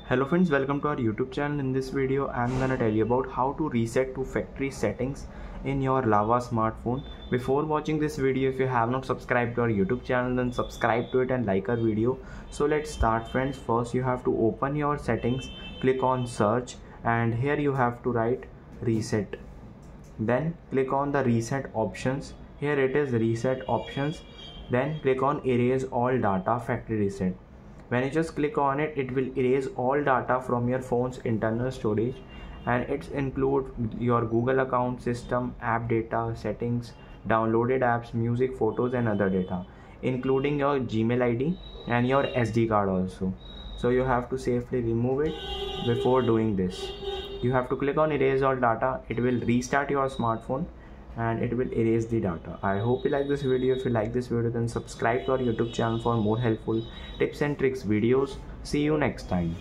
Hello friends, welcome to our YouTube channel. In this video I'm gonna tell you about how to reset to factory settings in your Lava smartphone. Before watching this video, if you have not subscribed to our YouTube channel, then subscribe to it and like our video. So let's start friends. First you have to open your settings, click on search, and here you have to write reset. Then click on the reset options. Here it is reset options. Then click on erase all data factory reset. When you just click on it, it will erase all data from your phone's internal storage, and it include your Google account, system, app data, settings, downloaded apps, music, photos and other data, including your Gmail ID and your SD card also. So you have to safely remove it before doing this. You have to click on erase all data. It will restart your smartphone and it will erase the data. I hope you like this video. If you like this video, then subscribe to our YouTube channel for more helpful tips and tricks videos. See you next time.